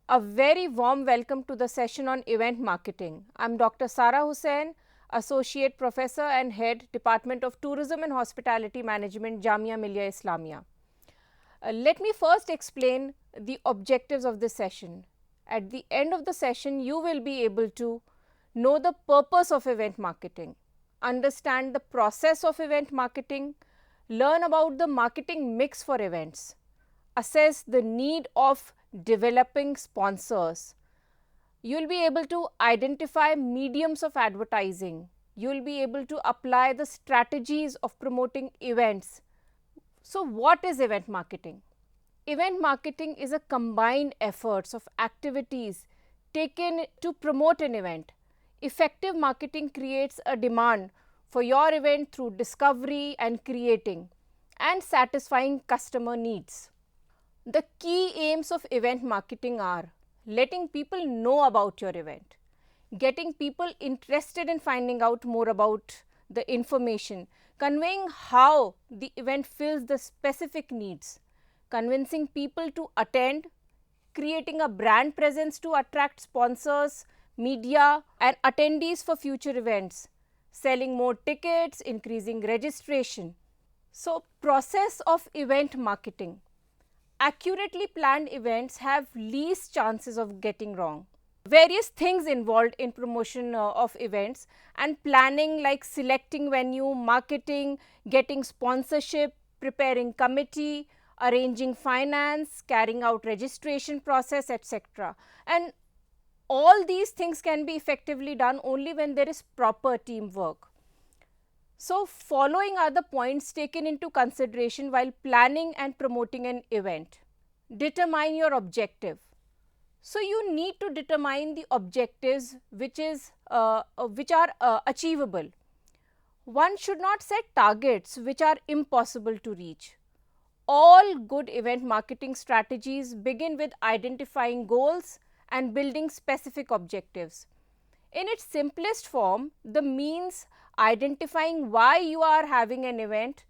A very warm welcome to the session on event marketing. I'm Dr. Sara Hussain, Associate Professor and Head, Department of Tourism and Hospitality Management, Jamia Millia Islamia. Let me first explain the objectives of this session. At the end of the session, you will be able to know the purpose of event marketing, understand the process of event marketing, learn about the marketing mix for events, assess the need of developing sponsors. You'll be able to identify mediums of advertising. You'll be able to apply the strategies of promoting events. So, what is event marketing? Event marketing is a combined efforts of activities taken to promote an event. Effective marketing creates a demand for your event through discovery and creating and satisfying customer needs. The key aims of event marketing are letting people know about your event, getting people interested in finding out more about the information, conveying how the event fills the specific needs, convincing people to attend, creating a brand presence to attract sponsors, media and attendees for future events, selling more tickets, increasing registration. So, process of event marketing. Accurately planned events have least chances of getting wrong. Various things involved in promotion of events and planning, like selecting venue, marketing, getting sponsorship, preparing committee, arranging finance, carrying out registration process, etc. And all these things can be effectively done only when there is proper teamwork. So, following are the points taken into consideration while planning and promoting an event. Determine your objective. So, you need to determine the objectives which are achievable. One should not set targets which are impossible to reach. All good event marketing strategies begin with identifying goals and building specific objectives. In its simplest form, the means identifying why you are having an event.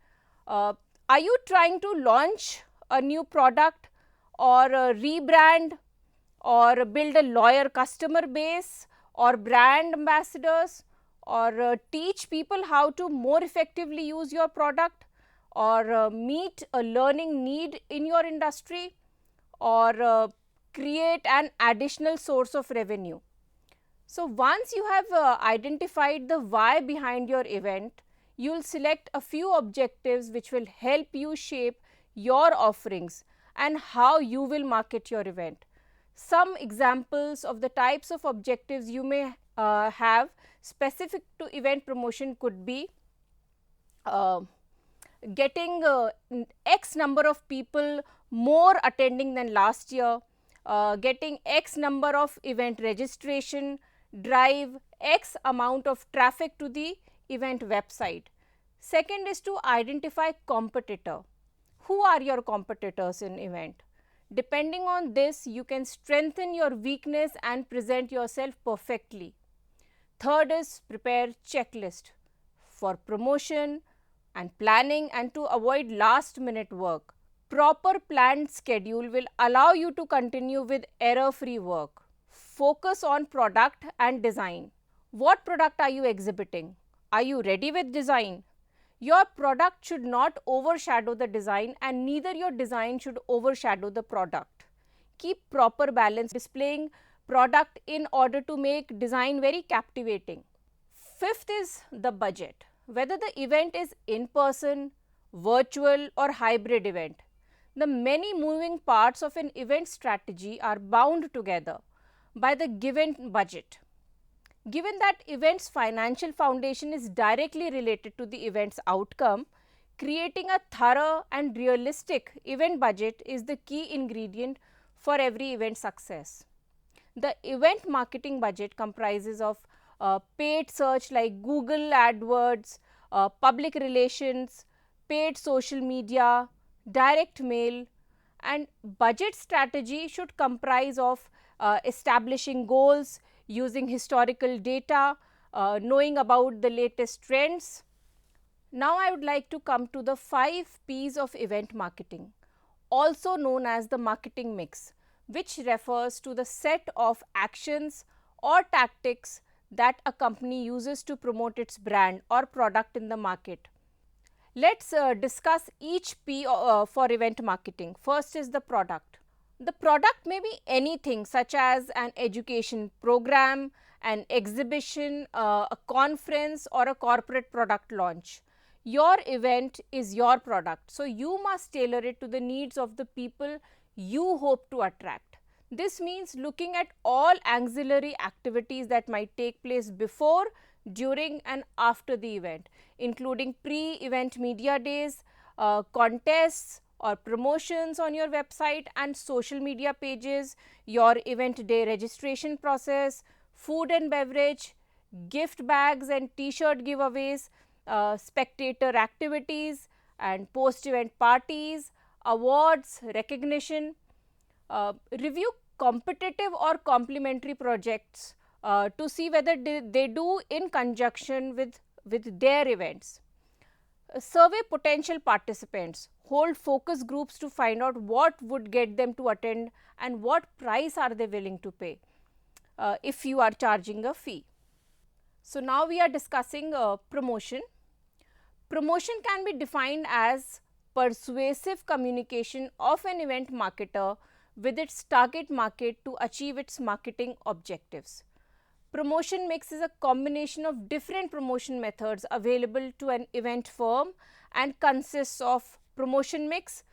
Are you trying to launch a new product or rebrand or build a loyal customer base or brand ambassadors or teach people how to more effectively use your product or meet a learning need in your industry or create an additional source of revenue? So, once you have identified the why behind your event, you will select a few objectives which will help you shape your offerings and how you will market your event. Some examples of the types of objectives you may have specific to event promotion could be getting X number of people more attending than last year, getting X number of event registration, drive X amount of traffic to the event website. Second is to identify competitor. Who are your competitors in event? Depending on this, you can strengthen your weakness and present yourself perfectly. Third is prepare checklist for promotion and planning and to avoid last minute work. Proper planned schedule will allow you to continue with error-free work. Focus on product and design. What product are you exhibiting? Are you ready with design? Your product should not overshadow the design and neither your design should overshadow the product. Keep proper balance displaying product in order to make design very captivating. Fifth is the budget. Whether the event is in person, virtual or hybrid event, The many moving parts of an event strategy are bound together by the given budget. Given that event's financial foundation is directly related to the event's outcome, creating a thorough and realistic event budget is the key ingredient for every event success. The event marketing budget comprises of paid search like Google AdWords, public relations, paid social media, direct mail, and budget strategy should comprise of establishing goals, using historical data, knowing about the latest trends. Now I would like to come to the 5 P's of event marketing, also known as the marketing mix, which refers to the set of actions or tactics that a company uses to promote its brand or product in the market. Let's discuss each P for event marketing. First is the product. The product may be anything such as an education program, an exhibition, a conference, or a corporate product launch. Your event is your product, so you must tailor it to the needs of the people you hope to attract. This means looking at all auxiliary activities that might take place before, during and after the event, including pre-event media days, contests or promotions on your website and social media pages, your event day registration process, food and beverage, gift bags and t-shirt giveaways, spectator activities and post-event parties, awards, recognition. Review competitive or complementary projects to see whether they do in conjunction with their events. Survey potential participants, hold focus groups to find out what would get them to attend and what price are they willing to pay if you are charging a fee. So, now we are discussing promotion. Promotion can be defined as persuasive communication of an event marketer with its target market to achieve its marketing objectives. Promotion mix is a combination of different promotion methods available to an event firm and consists of promotion mix,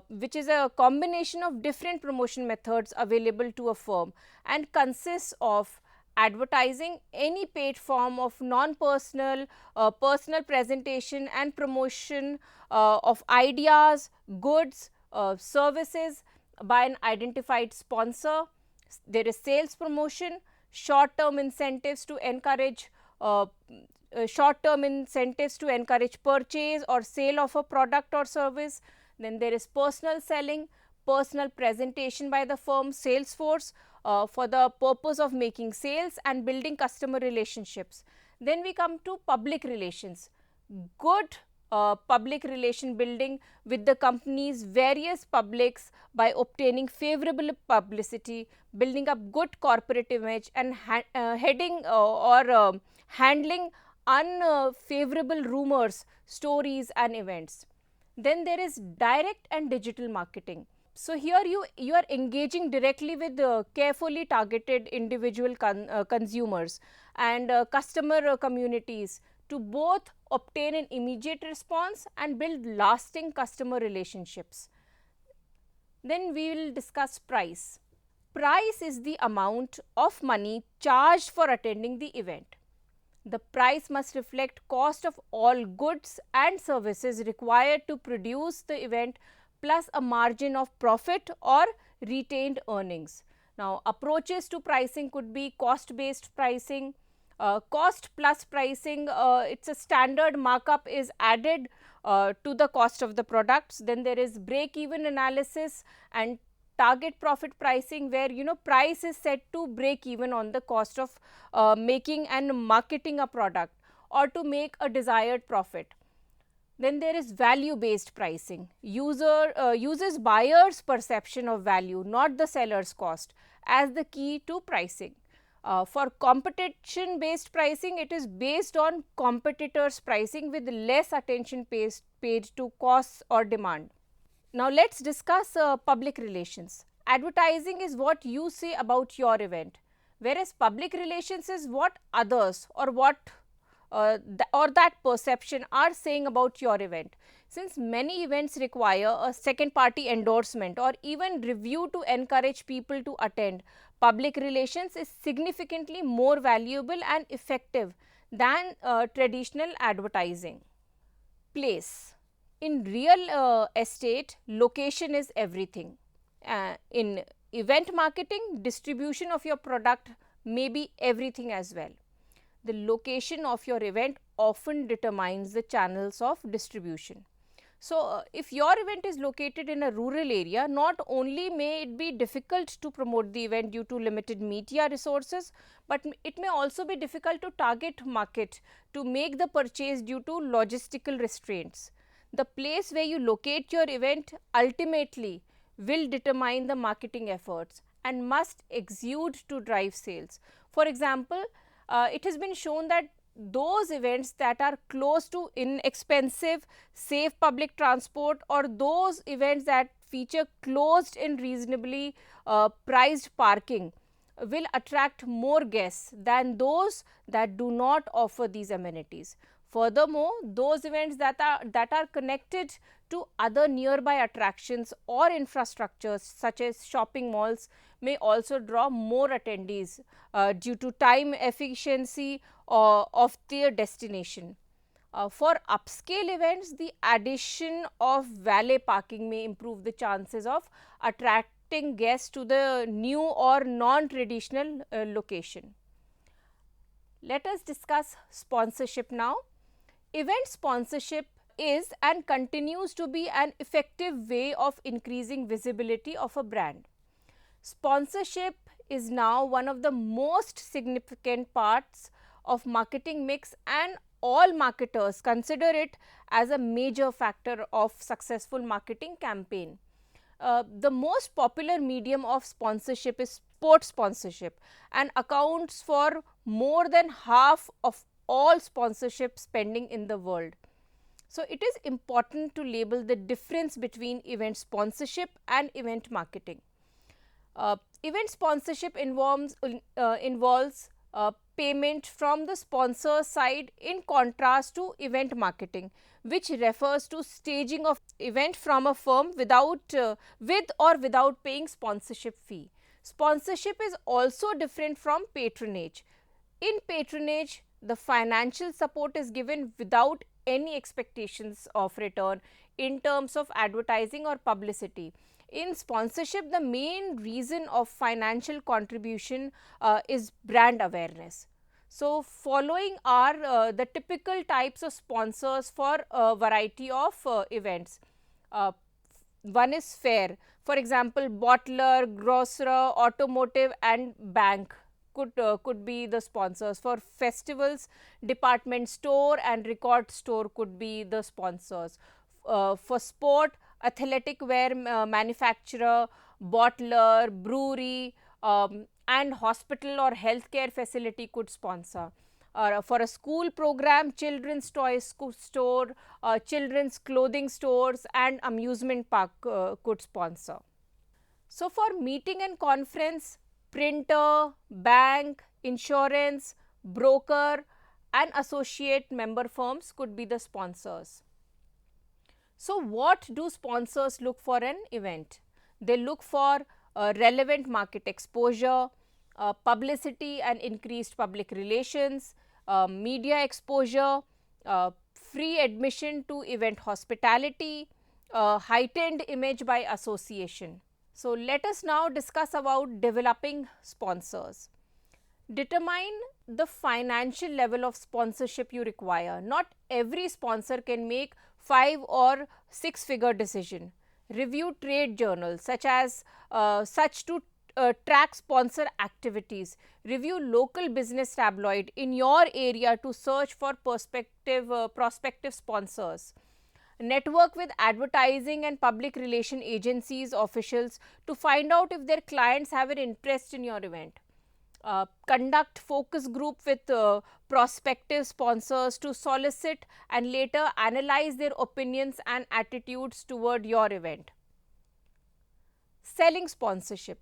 which is a combination of different promotion methods available to a firm and consists of advertising, any paid form of non-personal, personal presentation and promotion of ideas, goods, services by an identified sponsor. There is sales promotion, short-term incentives to encourage purchase or sale of a product or service. Then there is personal selling, personal presentation by the firm's sales force for the purpose of making sales and building customer relationships. Then we come to public relations, good public relation building with the company's various publics by obtaining favorable publicity, building up good corporate image and handling unfavorable rumors, stories and events. Then there is direct and digital marketing. So, here you are engaging directly with carefully targeted individual consumers and customer communities to both obtain an immediate response and build lasting customer relationships. Then we will discuss price. Price is the amount of money charged for attending the event. The price must reflect cost of all goods and services required to produce the event plus a margin of profit or retained earnings. Now, approaches to pricing could be cost based pricing, cost plus pricing, it is a standard markup is added to the cost of the products. Then there is break even analysis and target profit pricing, where price is set to break even on the cost of making and marketing a product or to make a desired profit. Then there is value based pricing, uses buyer's perception of value, not the seller's cost, as the key to pricing. For competition based pricing, it is based on competitors' pricing with less attention paid to costs or demand. Now, let us discuss public relations. Advertising is what you say about your event, whereas public relations is what others or what or that perception are saying about your event. Since many events require a second party endorsement or even review to encourage people to attend, public relations is significantly more valuable and effective than traditional advertising. Place. In real estate, location is everything. In event marketing, distribution of your product may be everything as well. The location of your event often determines the channels of distribution. So, if your event is located in a rural area, not only may it be difficult to promote the event due to limited media resources, but it may also be difficult to target market to make the purchase due to logistical restraints. The place where you locate your event ultimately will determine the marketing efforts and must exude to drive sales. For example, it has been shown that those events that are close to inexpensive, safe public transport, or those events that feature closed and reasonably priced parking will attract more guests than those that do not offer these amenities. Furthermore, those events that are connected to other nearby attractions or infrastructures such as shopping malls may also draw more attendees due to time efficiency of their destination. For upscale events, the addition of valet parking may improve the chances of attracting guests to the new or non-traditional location. Let us discuss sponsorship now. Event sponsorship is and continues to be an effective way of increasing visibility of a brand. Sponsorship is now one of the most significant parts of marketing mix, and all marketers consider it as a major factor of successful marketing campaign. The most popular medium of sponsorship is sports sponsorship and accounts for more than half of all sponsorship spending in the world. So, it is important to label the difference between event sponsorship and event marketing. Event sponsorship involves payment from the sponsor side, in contrast to event marketing, which refers to staging of event from a firm without with or without paying sponsorship fee. Sponsorship is also different from patronage. In patronage, the financial support is given without any expectations of return in terms of advertising or publicity. In sponsorship, the main reason of financial contribution is brand awareness. So, following are the typical types of sponsors for a variety of events. One is fair. For example, bottler, grocer, automotive and bank could be the sponsors. For festivals, department store and record store could be the sponsors. For sport, athletic wear manufacturer, bottler, brewery and hospital or healthcare facility could sponsor. For a school program, children's toys store, children's clothing stores and amusement park could sponsor. So, for meeting and conference, printer, bank, insurance, broker and associate member firms could be the sponsors. So, what do sponsors look for an event? They look for relevant market exposure, publicity and increased public relations, media exposure, free admission to event hospitality, heightened image by association. So, let us now discuss about developing sponsors. Determine the financial level of sponsorship you require. Not every sponsor can make 5 or 6 figure decision. Review trade journals such to track sponsor activities. Review local business tabloid in your area to search for prospective sponsors. Network with advertising and public relation agencies officials to find out if their clients have an interest in your event. Conduct focus group with prospective sponsors to solicit and later analyze their opinions and attitudes toward your event. Selling sponsorship.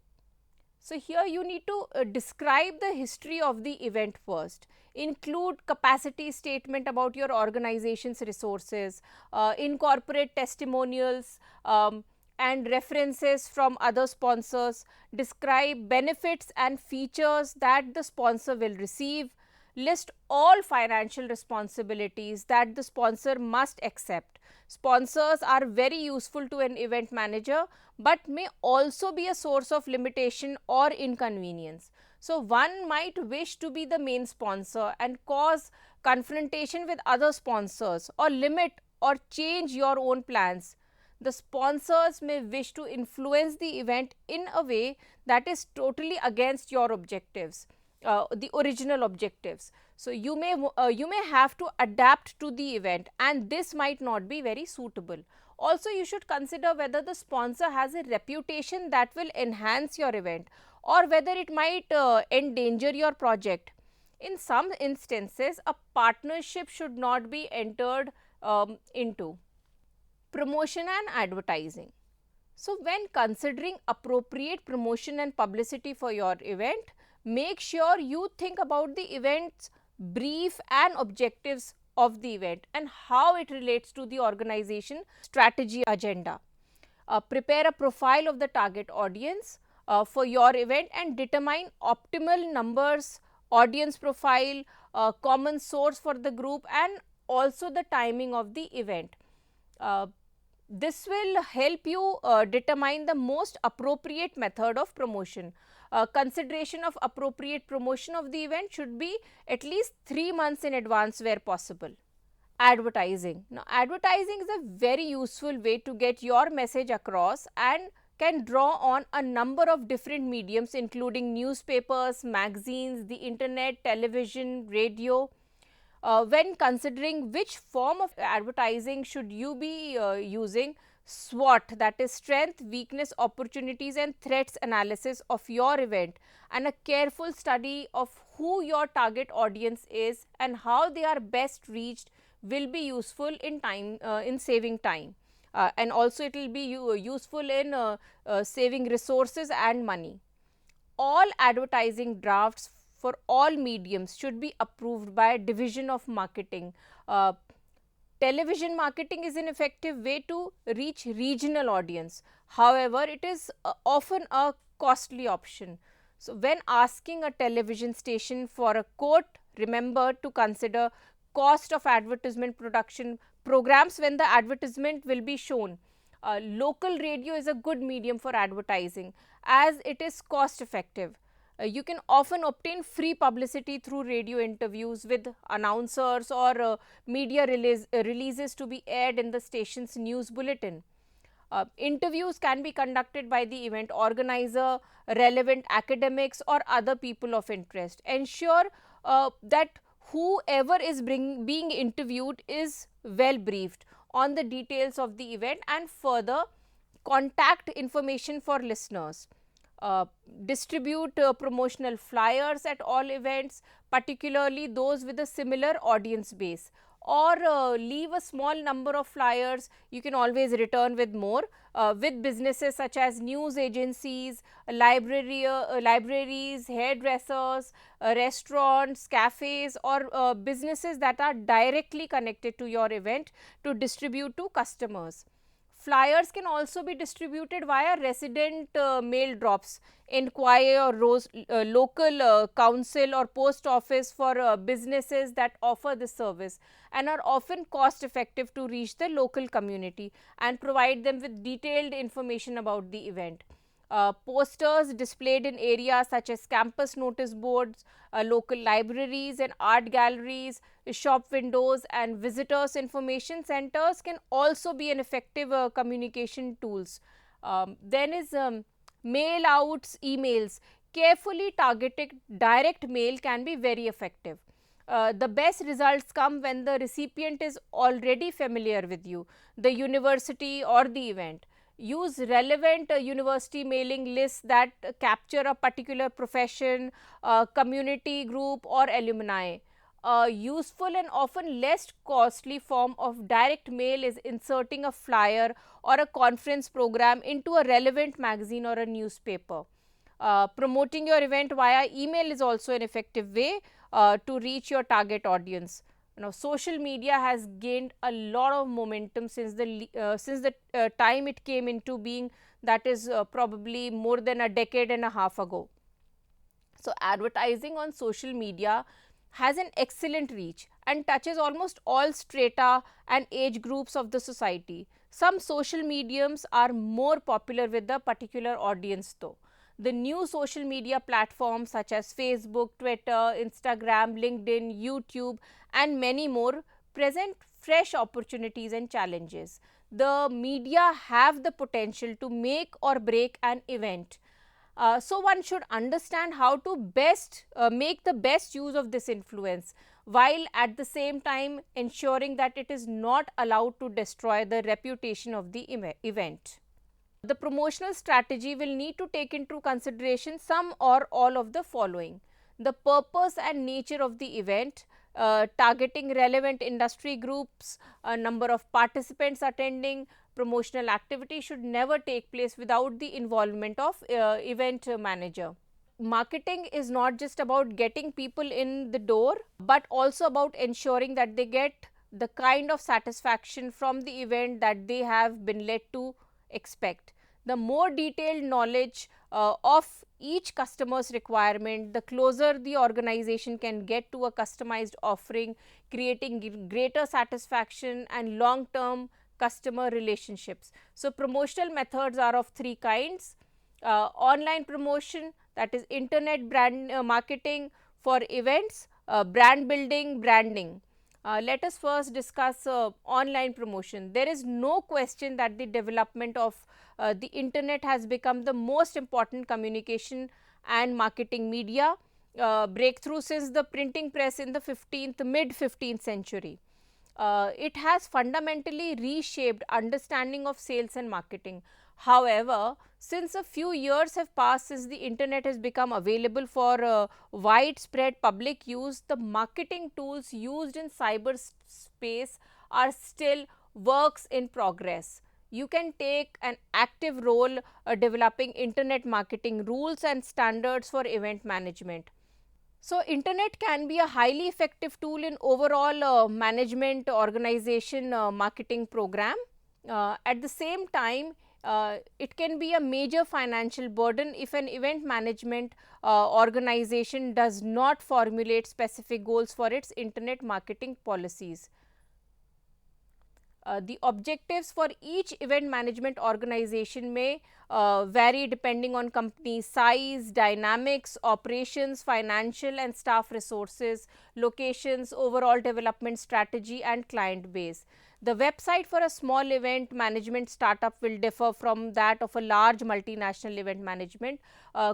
So here you need to describe the history of the event first. Include capacity statement about your organization's resources, incorporate testimonials and references from other sponsors, describe benefits and features that the sponsor will receive, list all financial responsibilities that the sponsor must accept. Sponsors are very useful to an event manager, but may also be a source of limitation or inconvenience. So, one might wish to be the main sponsor and cause confrontation with other sponsors, or limit or change your own plans. The sponsors may wish to influence the event in a way that is totally against your objectives, the original objectives. So you may have to adapt to the event, and this might not be very suitable. Also, you should consider whether the sponsor has a reputation that will enhance your event, or whether it might endanger your project. In some instances, a partnership should not be entered into. Promotion and advertising. So, when considering appropriate promotion and publicity for your event, make sure you think about the event's brief and objectives of the event and how it relates to the organization strategy agenda. Prepare a profile of the target audience for your event and determine optimal numbers, audience profile, common source for the group, and also the timing of the event. Uh, this will help you determine the most appropriate method of promotion. Consideration of appropriate promotion of the event should be at least 3 months in advance where possible. Advertising. Now, advertising is a very useful way to get your message across and can draw on a number of different mediums, including newspapers, magazines, the internet, television, radio. When considering which form of advertising should you be using, SWOT, that is strength, weakness, opportunities and threats analysis of your event, and a careful study of who your target audience is and how they are best reached will be useful in saving time, and also it will be useful in saving resources and money. All advertising drafts for all mediums should be approved by a division of marketing. Television marketing is an effective way to reach regional audience. However, it is often a costly option. So, when asking a television station for a quote, remember to consider cost of advertisement production programs when the advertisement will be shown. Local radio is a good medium for advertising as it is cost effective. You can often obtain free publicity through radio interviews with announcers or media releases to be aired in the station's news bulletin. Interviews can be conducted by the event organizer, relevant academics or other people of interest. Ensure that whoever is being interviewed is well briefed on the details of the event and further contact information for listeners. Distribute promotional flyers at all events, particularly those with a similar audience base, or leave a small number of flyers. You can always return with more with businesses such as news agencies, libraries, hairdressers, restaurants, cafes, or businesses that are directly connected to your event to distribute to customers. Flyers can also be distributed via resident mail drops, inquire or local council or post office for businesses that offer this service and are often cost effective to reach the local community and provide them with detailed information about the event. Posters displayed in areas such as campus notice boards, local libraries and art galleries, shop windows and visitors information centers can also be an effective communication tools. Then is mail outs, emails. Carefully targeted direct mail can be very effective. The best results come when the recipient is already familiar with you, the university or the event. Use relevant university mailing lists that capture a particular profession, community group or alumni. A useful and often less costly form of direct mail is inserting a flyer or a conference program into a relevant magazine or a newspaper. Promoting your event via email is also an effective way to reach your target audience. Now, social media has gained a lot of momentum since the time it came into being, that is probably more than a decade and a half ago. So, advertising on social media has an excellent reach and touches almost all strata and age groups of the society. Some social mediums are more popular with the particular audience though. The new social media platforms such as Facebook, Twitter, Instagram, LinkedIn, YouTube, and many more present fresh opportunities and challenges. The media have the potential to make or break an event. So one should understand how to best make the best use of this influence, while at the same time ensuring that it is not allowed to destroy the reputation of the event. The promotional strategy will need to take into consideration some or all of the following: the purpose and nature of the event, targeting relevant industry groups, number of participants attending. Promotional activity should never take place without the involvement of event manager. Marketing is not just about getting people in the door, but also about ensuring that they get the kind of satisfaction from the event that they have been led to expect. The more detailed knowledge of each customer's requirement, the closer the organization can get to a customized offering, creating greater satisfaction and long term customer relationships. So, promotional methods are of three kinds: online promotion, that is internet brand marketing for events, brand building, branding. Let us first discuss online promotion. There is no question that the development of the internet has become the most important communication and marketing media breakthrough since the printing press in the mid 15th century. It has fundamentally reshaped understanding of sales and marketing. However, since a few years have passed since the internet has become available for widespread public use, the marketing tools used in cyberspace are still works in progress. You can take an active role developing internet marketing rules and standards for event management. So, internet can be a highly effective tool in overall management organization marketing program. At the same time, it can be a major financial burden if an event management organization does not formulate specific goals for its internet marketing policies. The objectives for each event management organization may vary depending on company size, dynamics, operations, financial and staff resources, locations, overall development strategy and client base. The website for a small event management startup will differ from that of a large multinational event management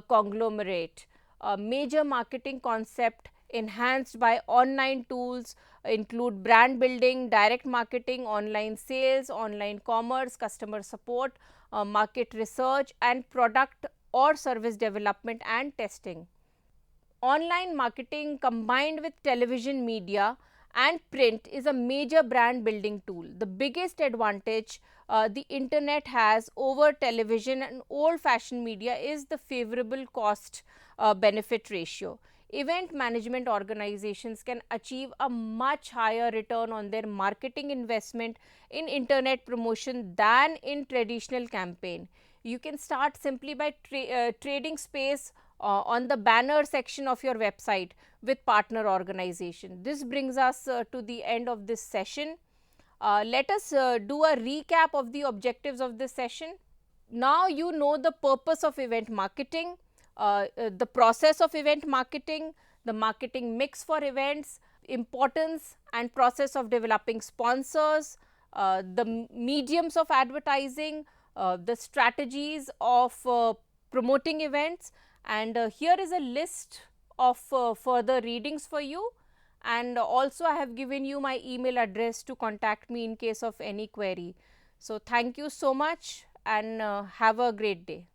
conglomerate. A major marketing concept enhanced by online tools include brand building, direct marketing, online sales, online commerce, customer support, market research and product or service development and testing. Online marketing combined with television media and print is a major brand building tool. The biggest advantage the internet has over television and old fashioned media is the favorable cost benefit ratio. Event management organizations can achieve a much higher return on their marketing investment in internet promotion than in traditional campaign. You can start simply by trading space on the banner section of your website with partner organization. This brings us to the end of this session. Let us do a recap of the objectives of this session. Now you know the purpose of event marketing, the process of event marketing, the marketing mix for events, importance and process of developing sponsors, the mediums of advertising, the strategies of promoting events, and here is a list of further readings for you, and also I have given you my email address to contact me in case of any query. So, thank you so much and have a great day.